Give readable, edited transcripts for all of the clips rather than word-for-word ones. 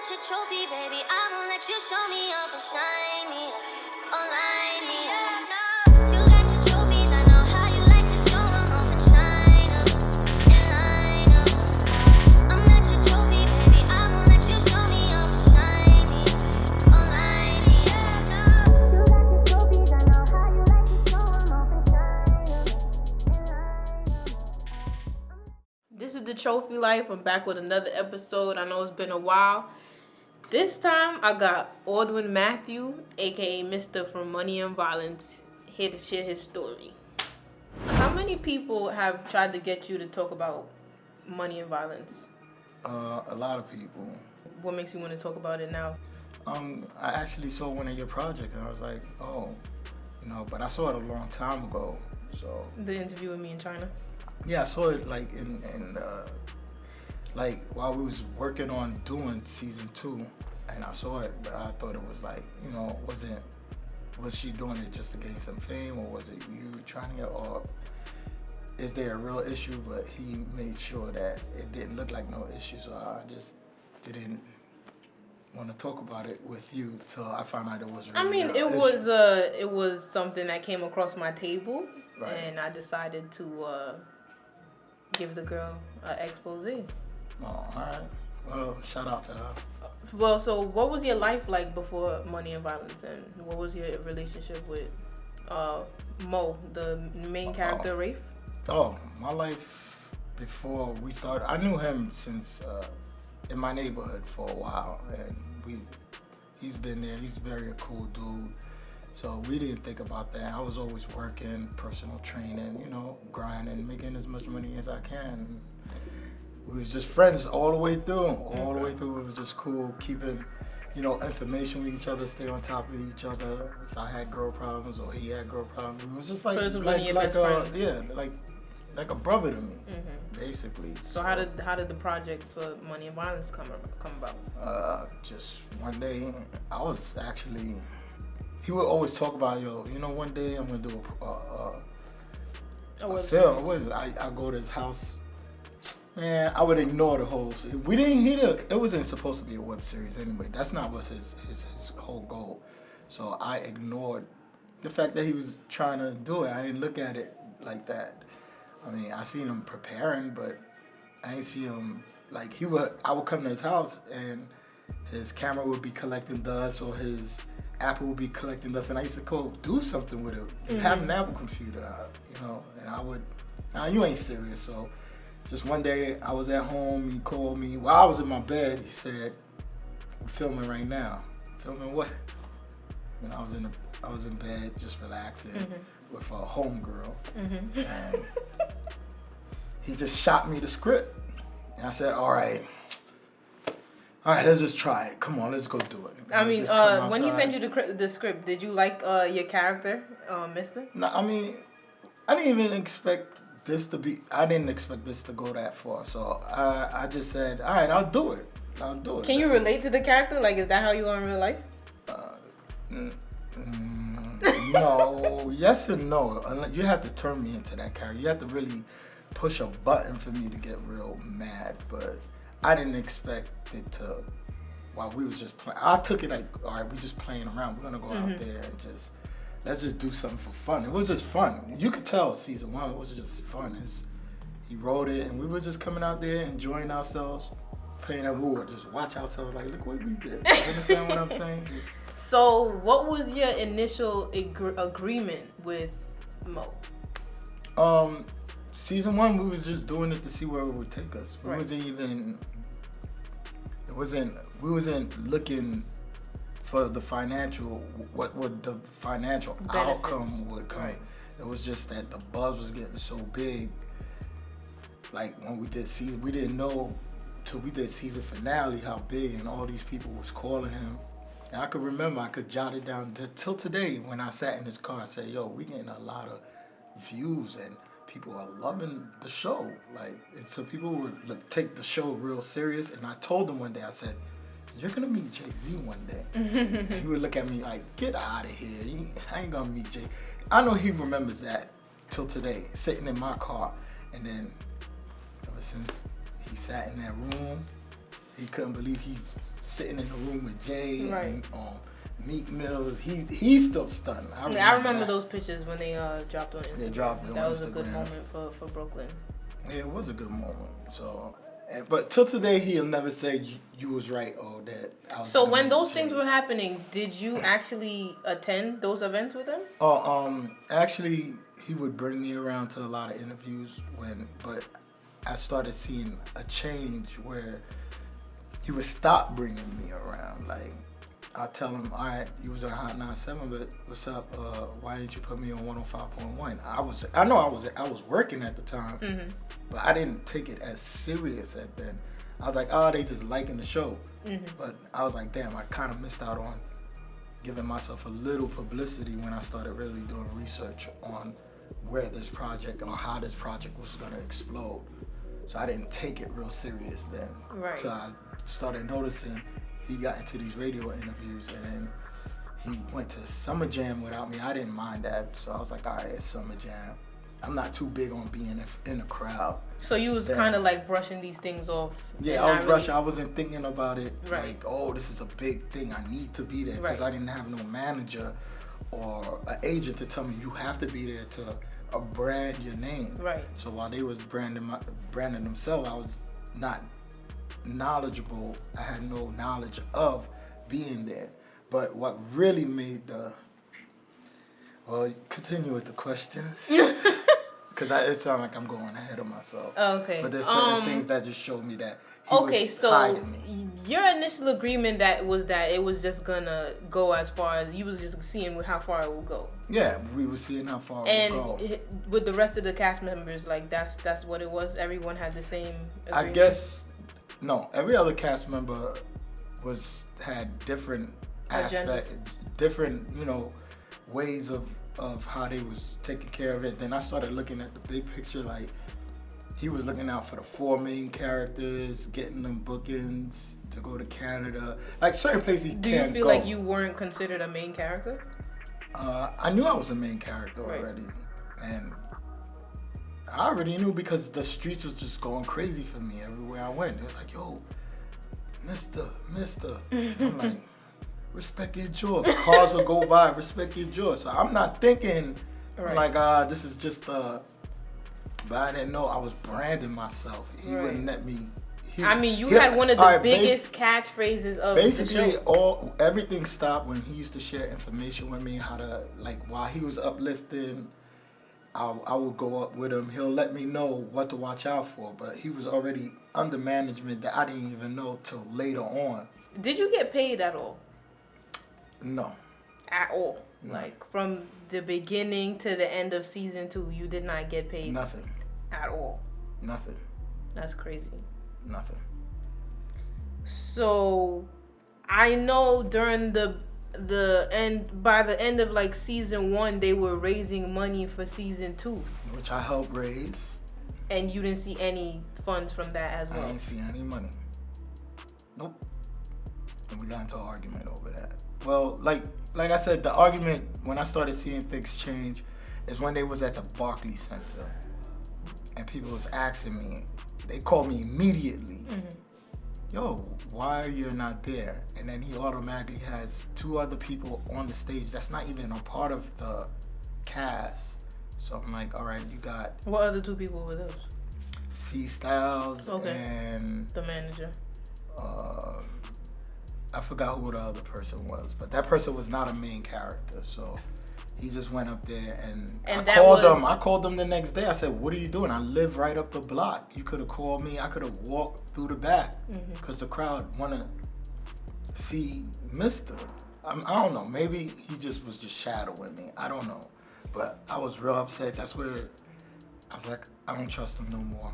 got your trophy, baby. I won't let you show me off and shine me up, or line me up. You got your trophies, I know how you like to show 'em off and shine up, and line up. I'm not your trophy, baby. I won't let you show me off and shine me up, or line me up. You got your trophies, I know how you like to show 'em off and shine up, and line up. This is the Trophy Life. I'm back with another episode. I know it's been a while. This time I got Aldwin Matthew, aka Mr. from Money and Violence, here to share his story. How many people have tried to get you to talk about money and violence? A lot of people. What makes you want to talk about it now? I actually saw one of your projects and I was like, oh, but I saw it a long time ago. So The interview with me in China? yeah, I saw it like while we was working on doing season 2, and I saw it, but I thought it was like, was she doing it just to gain some fame, or was it you trying it, or is there a real issue? But he made sure that it didn't look like no issue, so I just didn't want to talk about it with you till I found out it was really it was something that came across my table, right. And I decided to give the girl an expose. Oh, all right. Well, shout out to her. Well, so what was your life like before Money and Violence, and what was your relationship with Mo, the main character, Rafe? Oh, my life before we started, I knew him since in my neighborhood for a while, and he's been there. He's very a cool dude. So we didn't think about that. I was always working, personal training, grinding, making as much money as I can. We was just friends all the way through. All the way through, it was just cool, keeping, information with each other, stay on top of each other. If I had girl problems or he had girl problems, it was just like, so one of your best friends. Yeah, like a brother to me, basically. So how did the project for Money and Violence come about? Just one day, I was actually. He would always talk about, one day I'm gonna do a film. I go to his house. Man, I would ignore the whole. It wasn't supposed to be a web series anyway. That's not what his whole goal. So I ignored the fact that he was trying to do it. I didn't look at it like that. I mean, I seen him preparing, but I didn't see him like I would come to his house and his camera would be collecting dust, or his Apple would be collecting dust, and I used to go do something with it. You have an Apple computer, and I would. Now you ain't serious, so. Just one day, I was at home, he called me. While I was in my bed, he said, "We're filming right now." Filming what? And I was in bed, just relaxing with a homegirl. And he just shot me the script. And I said, all right, let's just try it. Come on, let's go do it. I mean, when he sent you the script, did you like your character, Mister? No, I mean, I didn't expect this to go that far. So I just said, all right, I'll do it. Can you relate to the character? Like, is that how you are in real life? No, yes and no. You have to turn me into that character. You have to really push a button for me to get real mad. But I didn't expect it to, while we was just playing. I took it like, all right, we just playing around. We're going to go out there and let's just do something for fun. It was just fun. You could tell season 1, it was just fun. He wrote it, and we were just coming out there, enjoying ourselves, playing that rule, just watch ourselves like, look what we did. You understand what I'm saying? So what was your initial agreement with Mo? Season 1, we was just doing it to see where it would take us. We wasn't looking for the financial, what would the financial outcome would come. Right. It was just that the buzz was getting so big. Like when we did season, we didn't know till we did season finale how big, and all these people was calling him. And I could jot it down till today. When I sat in his car, I said, "Yo, we getting a lot of views, and people are loving the show." Like, and so people would take the show real serious. And I told them one day, I said, "You're gonna meet Jay-Z one day." He would look at me like, "Get out of here! I ain't gonna meet Jay." I know he remembers that till today, sitting in my car. And then ever since he sat in that room, He couldn't believe he's sitting in the room with Jay Right. and Meek Mills. He's still stunned. I remember those pictures when they dropped on Instagram. They dropped it on That was a Instagram. good moment for Brooklyn. Yeah, it was a good moment. So, but till today, he'll never say you was right or that. So when those things were happening, did you actually attend those events with him? Actually, he would bring me around to a lot of interviews but I started seeing a change where he would stop bringing me around. Like, I'll tell him, all right, you was on Hot 97, but what's up? Why didn't you put me on 105.1? I know I was working at the time, but I didn't take it as serious at then. I was like, oh, they just liking the show. But I was like, damn, I kind of missed out on giving myself a little publicity when I started really doing research on where this project or how this project was gonna explode. So I didn't take it real serious then. Right. So I started noticing he got into these radio interviews, and then he went to Summer Jam without me. I didn't mind that, so I was like, all right, it's Summer Jam. I'm not too big on being in the crowd. So you was kind of like brushing these things off. Yeah, I was brushing. I wasn't thinking about it Right. like, oh, this is a big thing. I need to be there, because I didn't have no manager or an agent to tell me you have to be there to brand your name. Right. So while they was branding themselves, I was not knowledgeable. I had no knowledge of being there. But what really made continue with the questions. Because it sounds like I'm going ahead of myself. Okay. But there's certain things that just showed me that he was so hiding me. your initial agreement that it was just gonna go as far as you was just seeing how far it would go. Yeah, we were seeing how far it would go. And with the rest of the cast members, like that's what it was. Everyone had the same agreement. I guess no. Every other cast member had different aspects, different ways of how they was taking care of it. Then I started looking at the big picture. Like, he was looking out for the 4 main characters, getting them bookings to go to Canada, like certain places he can't go. Do you feel like you weren't considered a main character? I knew I was a main character already, and I already knew because the streets was just going crazy for me everywhere I went. It was like, yo, Mister. I'm like, respect your jaw. Cars would go by, respect your jaw. So I'm not thinking like, this is just but I didn't know I was branding myself. He wouldn't let me. You had one of the biggest catchphrases of basically the show. Everything stopped when he used to share information with me, how to, like, while he was uplifting, I would go up with him. He'll let me know what to watch out for, but he was already under management that I didn't even know till later on. Did you get paid at all? No. At all? No. Like, from the beginning to the end of season 2, you did not get paid? Nothing. At all? Nothing. That's crazy. Nothing. So, I know during the end, by the end of like season 1, they were raising money for season 2. Which I helped raise. And you didn't see any funds from that as well? I didn't see any money. Nope. And we got into an argument over that. Well, like I said, the argument, when I started seeing things change, is when they was at the Barclays Center. And people was asking me, they called me immediately. Yo, why are you not there? And then he automatically has 2 other people on the stage that's not even a part of the cast. So I'm like, all right, you got... What other 2 people were those? C Styles and... The manager. I forgot who the other person was, but that person was not a main character. So he just went up there and I called him the next day. I said, what are you doing? I live right up the block. You could have called me. I could have walked through the back because the crowd want to see Mr. I don't know. Maybe he just was just shadowing me. I don't know. But I was real upset. That's where I was like, I don't trust him no more.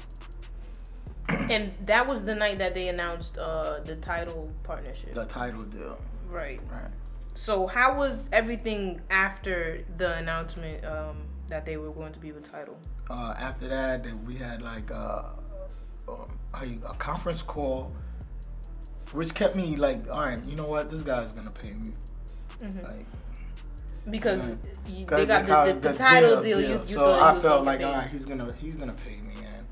And that was the night that they announced the title partnership. The title deal. Right. Right. So how was everything after the announcement that they were going to be with Tidal? After that, we had like a conference call, which kept me like, all right, you know what? This guy's gonna pay me. Like, because they got the title deal. You so I felt like, all right, he's gonna pay me. And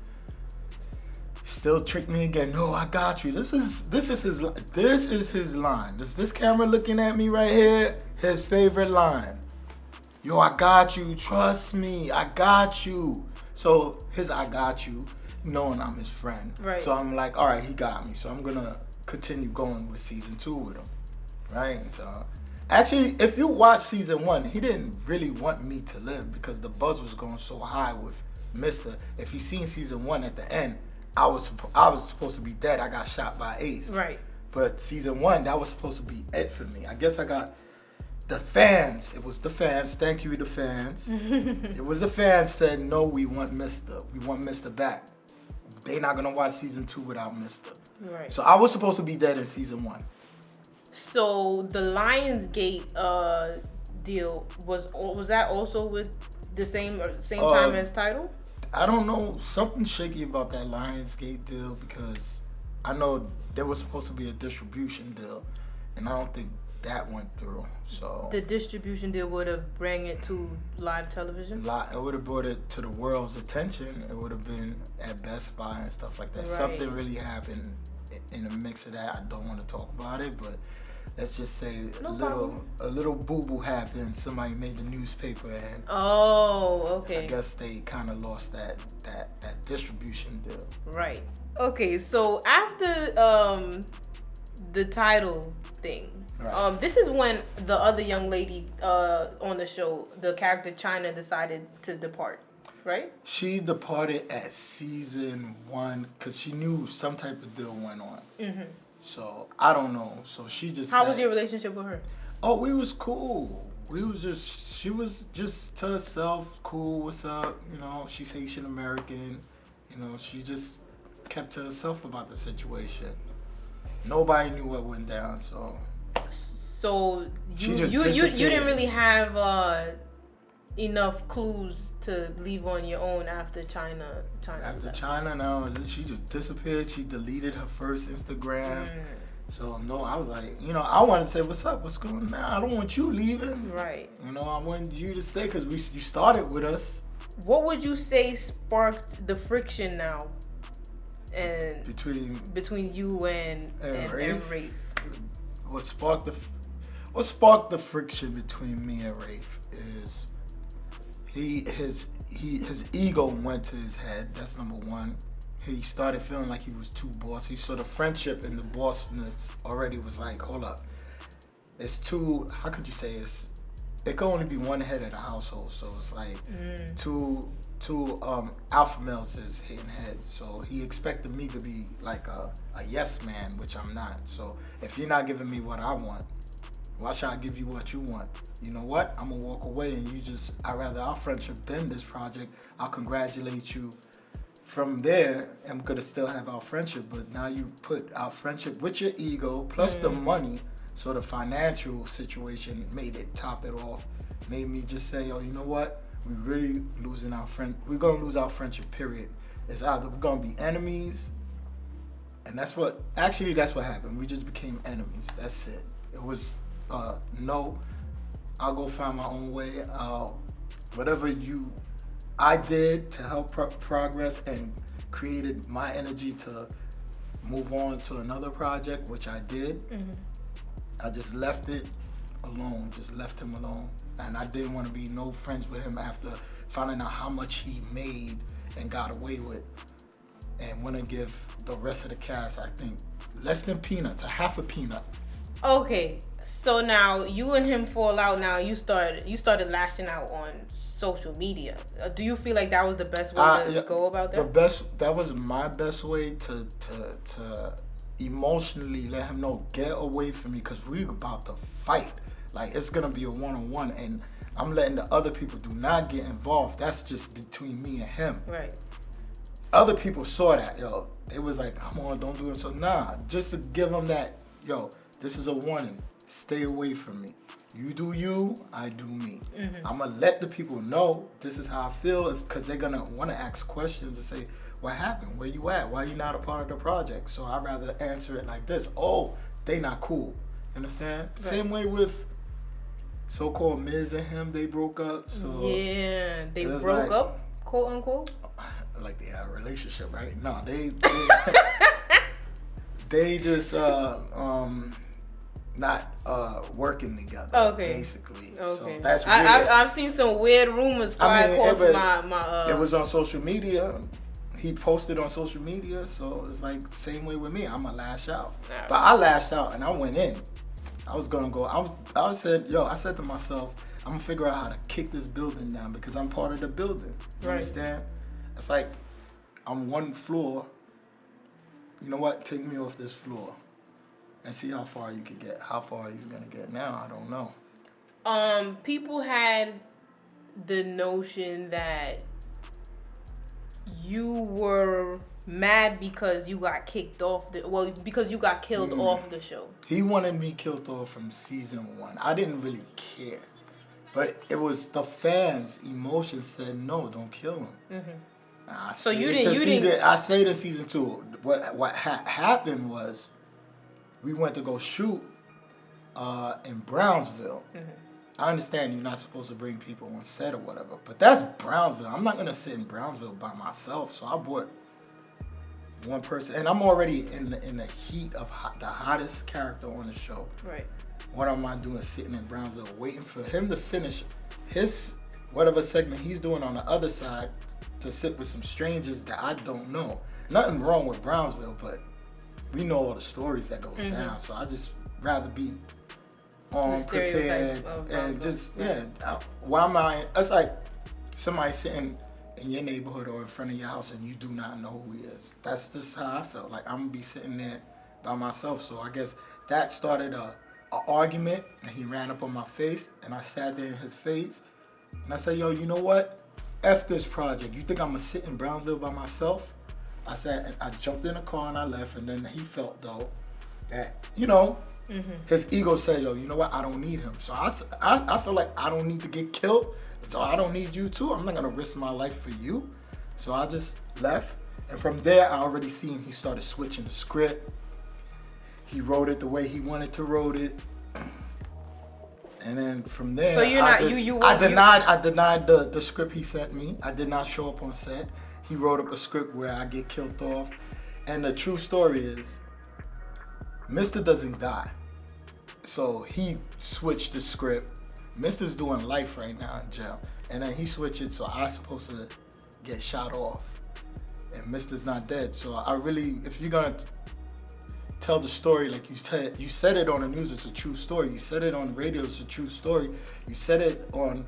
Still tricked me again. No, I got you. This is his line. This camera looking at me right here. His favorite line. Yo, I got you. Trust me. I got you. So his I got you, knowing I'm his friend. Right. So I'm like, all right, he got me. So I'm gonna continue going with season 2 with him. Right. So actually, if you watch season 1, he didn't really want me to live because the buzz was going so high with Mister. If you seen season 1 at the end, I was supposed to be dead. I got shot by Ace. Right. But season 1, that was supposed to be it for me. I guess I got the fans. It was the fans. Thank you, the fans. It was the fans said, no, we want Mister. We want Mister back. They not gonna watch season 2 without Mister. Right. So I was supposed to be dead in season 1. So the Lionsgate deal was that also with the same time as Tidal? I don't know, something shaky about that Lionsgate deal because I know there was supposed to be a distribution deal, and I don't think that went through. So the distribution deal would have bring it to live television. It would have brought it to the world's attention. It would have been at Best Buy and stuff like that. Right. Something really happened in the mix of that. I don't want to talk about it, but let's just say a little boo-boo happened. Somebody made the newspaper, and okay. I guess they kind of lost that distribution deal. Right. Okay. So after the Tidal thing, right. This is when the other young lady on the show, the character China, decided to depart. Right. She departed at season 1 because she knew some type of deal went on. Mm-hmm. So I don't know. So she just. How was your relationship with her? Oh, we was cool. She was just to herself, cool, what's up, you know, she's Haitian American, you know, she just kept to herself about the situation. Nobody knew what went down, so. So you disappeared. didn't really have enough clues to leave on your own after China. After China, no, she just disappeared. She deleted her first Instagram. So no, I was like, you know, I wanted to say, what's up? What's going on? I don't want you leaving. Right. You know, I want you to stay because you started with us. What would you say sparked the friction now? And between you and Rafe? What sparked the friction between me and Rafe is his ego went to his head. That's number one. He started feeling like he was too bossy. So the friendship and the bossness already was like, hold up. It's too, how could you say it could only be one head of the household. So it's like two alpha males is hitting heads. So he expected me to be like a yes man, which I'm not. So if you're not giving me what I want, why should I give you what you want? You know what? I'm gonna walk away and I'd rather our friendship than this project. I'll congratulate you. From there, I'm gonna still have our friendship, but now you put our friendship with your ego plus the money. So the financial situation made it top it off. Made me just say, yo, you know what? We really losing our friend. We're gonna lose our friendship. Period. It's either we're gonna be enemies, and that's what happened. We just became enemies. That's it. It was no. I'll go find my own way. Whatever I did to help progress and created my energy to move on to another project, which I did. I just left it alone, just left him alone. And I didn't want to be no friends with him after finding out how much he made and got away with. And want to give the rest of the cast, I think, less than peanuts, a half a peanut. Okay, so now you and him fall out. Now you started lashing out on social media. Do you feel like that was the best way to go about that? That was my best way to emotionally let him know, get away from me, because we're about to fight. Like, it's gonna be a one-on-one, and I'm letting the other people do not get involved. That's just between me and him. Right. Other people saw that, yo. It was like, come on, don't do it. So nah, just to give them that, yo, this is a warning. Stay away from me. You do you, I do me. I'm gonna let the people know this is how I feel, because they're gonna want to ask questions and say, what happened? Where you at? Why you not a part of the project? So I'd rather answer it like this. Oh, they not cool. Understand? Right. Same way with so-called Miz and him, they broke up. So yeah, they broke up, quote unquote. like they had a relationship, right? No, they they just not working together. Okay. Basically. Okay. So that's weird. I've seen some weird rumors fly across my. It was on social media. He posted on social media, so it's like the same way with me. I'ma lash out, but I lashed out and I went in. I was gonna go. I said to myself, I'm gonna figure out how to kick this building down because I'm part of the building. You Right. understand? It's like I'm one floor. You know what? Take me off this floor and see how far you could get. How far he's gonna get now, I don't know. People had the notion that you were mad because you got kicked off because you got killed off the show. He wanted me killed off from season 1. I didn't really care, but it was the fans' emotion said no, don't kill him. Mm-hmm. So you didn't. I stayed in season 2. What happened was we went to go shoot in Brownsville. Mm-hmm. I understand you're not supposed to bring people on set or whatever, but that's Brownsville. I'm not gonna sit in Brownsville by myself, so I brought one person, and I'm already in the heat of the hottest character on the show. Right. What am I doing sitting in Brownsville waiting for him to finish his whatever segment he's doing on the other side to sit with some strangers that I don't know? Nothing wrong with Brownsville, but we know all the stories that goes down, so I just rather be prepared and just why am I? It's like somebody sitting in your neighborhood or in front of your house and you do not know who he is. That's just how I felt. Like I'm gonna be sitting there by myself. So I guess that started a argument, and he ran up on my face, and I sat there in his face, and I said, "Yo, you know what? F this project. You think I'm gonna sit in Brownsville by myself?" I said, and I jumped in the car and I left, and then he felt though that his ego said, "Yo, you know what? I don't need him." So I feel like I don't need to get killed. So I don't need you too. I'm not gonna risk my life for you. So I just left. And from there, I already seen he started switching the script. He wrote it the way he wanted to wrote it. And then from there, so you're I denied the script he sent me. I did not show up on set. He wrote up a script where I get killed off. And the true story is, Mr. doesn't die. So he switched the script. Mr.'s doing life right now in jail. And then he switched it, so I'm supposed to get shot off. And Mr.'s not dead. So I really, if you're gonna tell the story like you said it on the news, it's a true story. You said it on radio, it's a true story. You said it on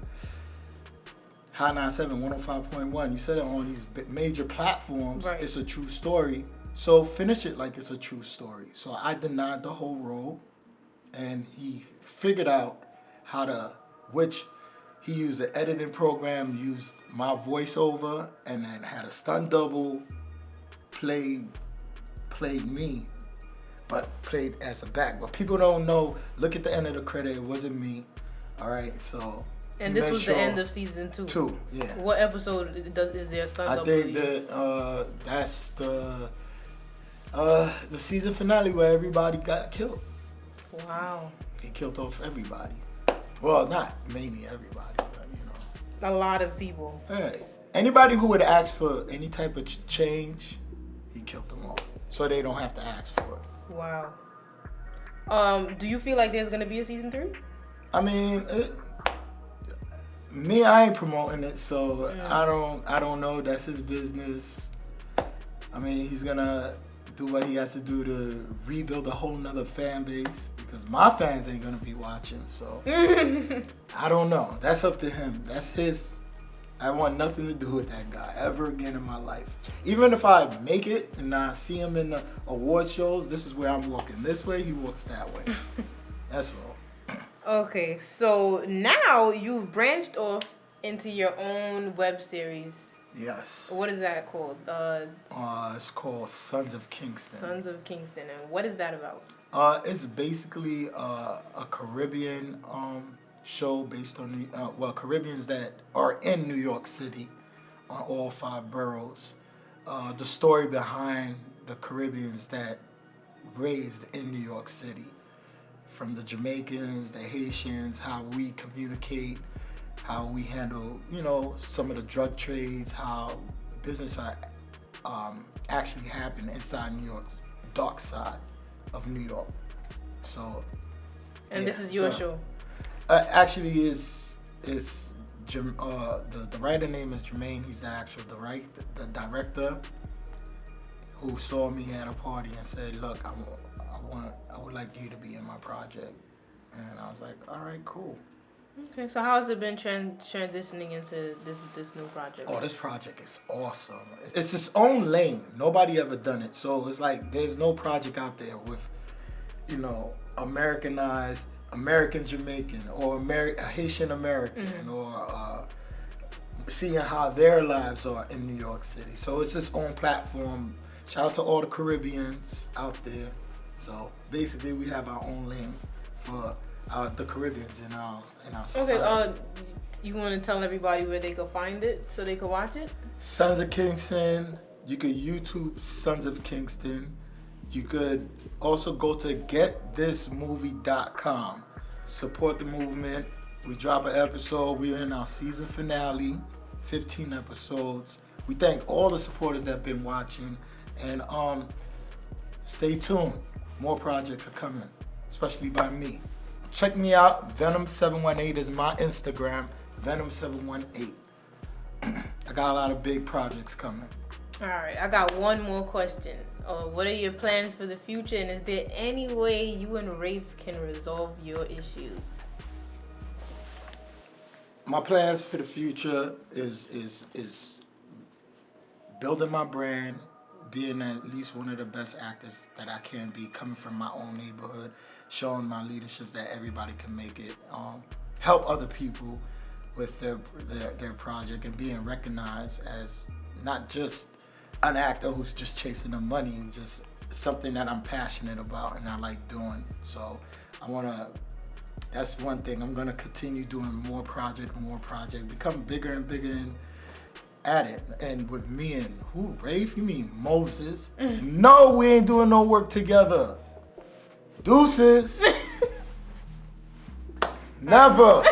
High 97, 105.1. You said it on these major platforms. Right. It's a true story. So finish it like it's a true story. So I denied the whole role, and he figured out how to, which he used an editing program, used my voiceover, and then had a stunt double played me, but played as a back. But people don't know. Look at the end of the credit. It wasn't me. All right, so. And this was the end of season 2. 2, yeah. What episode is there a stunt double? I think that's the season finale where everybody got killed. Wow. He killed off everybody. Well, not mainly everybody, but a lot of people. Hey, anybody who would ask for any type of change, he killed them all, so they don't have to ask for it. Wow. Do you feel like there's gonna be a season 3? I mean, I ain't promoting it, so I don't know. That's his business. I mean, he's gonna do what he has to do to rebuild a whole nother fan base, because my fans ain't gonna be watching, so I don't know. That's up to him. That's his. I want nothing to do with that guy ever again in my life. Even if I make it and I see him in the award shows, this is where I'm walking this way, he walks that way. That's all. Okay, so now you've branched off into your own web series. Yes. What is that called? It's called Sons of Kingston. Sons of Kingston. And what is that about? It's basically a Caribbean show based on Caribbeans that are in New York City, on all 5 boroughs. The story behind the Caribbeans that raised in New York City, from the Jamaicans, the Haitians, how we communicate, how we handle, some of the drug trades, how business are actually happen inside New York's dark side of New York. So. And this is your show. Actually, is the writer name is Jermaine. He's the director who saw me at a party and said, "Look, I would like you to be in my project." And I was like, "All right, cool." Okay, so how has it been transitioning into this new project? Oh, this project is awesome. It's its own lane. Nobody ever done it. So it's like there's no project out there with, Americanized American Jamaican or Haitian American or seeing how their lives are in New York City. So it's its own platform. Shout out to all the Caribbeans out there. So basically, we have our own lane for the Caribbeans in our society. Okay, you want to tell everybody where they can find it so they can watch it? Sons of Kingston. You could YouTube Sons of Kingston. You could also go to getthismovie.com. Support the movement. We drop an episode. We're in our season finale, 15 episodes. We thank all the supporters that have been watching. And stay tuned. More projects are coming, especially by me. Check me out. Venom718 is my Instagram. Venom718. I got a lot of big projects coming. All right, I got one more question. What are your plans for the future, and is there any way you and Rafe can resolve your issues? My plans for the future is building my brand, being at least one of the best actors that I can be, coming from my own neighborhood, showing my leadership that everybody can make it, help other people with their project, and being recognized as not just an actor who's just chasing the money, just something that I'm passionate about and I like doing. So that's one thing. I'm gonna continue doing more project, become bigger and bigger at it. And with me and who, Rafe? You mean Moses? No, we ain't doing no work together. Deuces. Never.